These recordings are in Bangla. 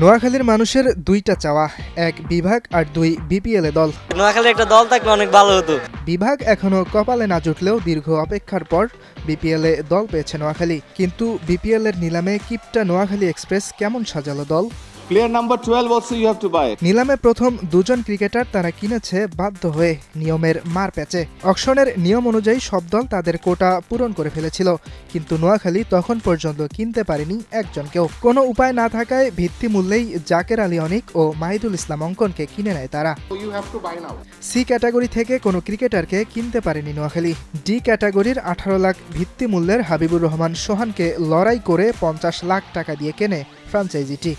নোয়াখালীর মানুষের দুইটা চাওয়া, এক বিভাগ আর দুই বিপিএল দল। নোয়াখালীর একটা দল থাকলে অনেক ভালো হতো। বিভাগ এখনো কপালে না জুটলেও দীর্ঘ অপেক্ষার পর বিপিএল দল পেয়েছে নোয়াখালী। কিন্তু বিপিএল এর নিলামে কিপটা নোয়াখালী এক্সপ্রেস কেমন সাজালো দল। Player number 12 also you have to buy. নিলামে প্রথম দুজন ক্রিকেটার তারা কিনেছে বাধ্য হয়ে, নিয়মের মার প্যাচে। অকশনের নিয়ম অনুযায়ী সব দল তাদের কোটা পূরণ করে ফেলেছিল, কিন্তু নোয়াখালী তখন পর্যন্ত কিনতে পারেনি একজনকেও। কোনো উপায় না থাকায় ভিত্তি মূল্যেই জাকের আলী অনিক ও মাহিদুল ইসলাম অঙ্কনকে কিনে নেয় তারা। সি ক্যাটাগরি থেকে কোনো ক্রিকেটারকে কিনতে পারেনি নোয়াখালী। ডি ক্যাটাগরির 18 লাখ ভিত্তি মূল্যের হাবিবুর রহমান সোহানকে লড়াই করে 50 লাখ টাকা দিয়ে কেনে ফ্রাঞ্চাইজিটি।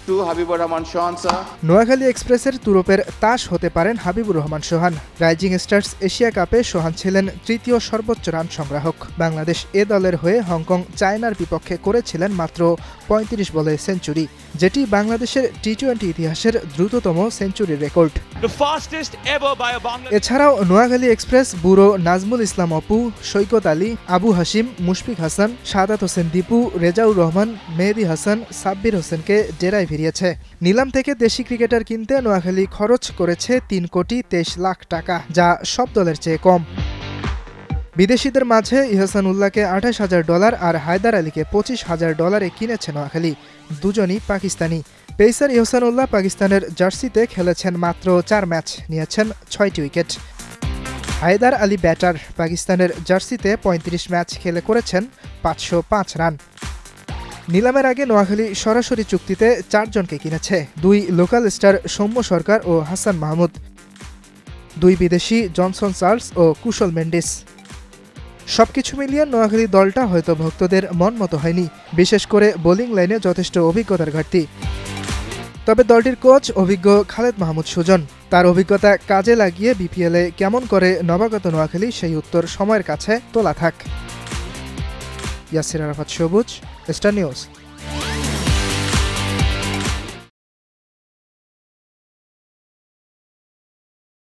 নোয়াখালী এক্সপ্রেসের তুরপের তাস হতে পারেন হাবিবুর রহমান সোহান। রাইজিং স্টার্স এশিয়া কাপে সোহান ছিলেন তৃতীয় সর্বোচ্চ রান সংগ্রাহক। বাংলাদেশ এ দলের হয়ে হংকং চায়নার বিপক্ষে করেছিলেন মাত্র 35 বলে সেঞ্চুরি, যেটি বাংলাদেশের টি-20 ইতিহাসের দ্রুততম সেঞ্চুরির রেকর্ড। এছাড়াও নোয়াখালী এক্সপ্রেস বুড়ো নাজমুল ইসলাম অপু, সৈকত আলী, আবু হাসিম, মুশফিক হাসান, সাদাত হোসেন দীপু, রেজাউর রহমান, মেহেদি হাসান, সাব্বির হোসেনকে ডেরায় ভিড়িয়েছে। নিলাম থেকে দেশি ক্রিকেটার কিনতে নোয়াখালী খরচ করেছে 3 কোটি 23 লাখ টাকা, যা সব দলের চেয়ে কম। বিদেশিদের মাঝে ইহসান উল্লাহকে $28,000 আর হায়দার আলীকে $25,000 কিনেছে নোয়াখালী। দুজনই পাকিস্তানি। পেসার ইহসান উল্লাহ পাকিস্তানের জার্সিতে খেলেছেন মাত্র 4 ম্যাচ, নিয়েছেন 6টি উইকেট। হায়দার আলী ব্যাটার, পাকিস্তানের জার্সিতে 35 ম্যাচ খেলে করেছেন 505 রান। নিলামের আগে নোয়াখালী সরাসরি চুক্তিতে 4 জনকে কিনেছে, 2 লোকাল স্টার সৌম্য সরকার ও হাসান মাহমুদ, 2 বিদেশি জনসন চার্লস ও কুশল মেন্ডিস। সবকিছু মিলিয়ে নোয়াখালী দলটা হয়তো ভক্তদের মন মতো হয়নি, বিশেষ করে বোলিং লাইনে যথেষ্ট অভিজ্ঞতার ঘাটতি। তবে দলটির কোচ অভিজ্ঞ খালেদ মাহমুদ সুজন, তার অভিজ্ঞতা কাজে লাগিয়ে বিপিএলে কেমন করে নবাগত নোয়াখালী, সেই উত্তর সময়ের কাছে তোলা থাক। ইয়াসির আরাফাত সবুজ, স্টার নিউজ।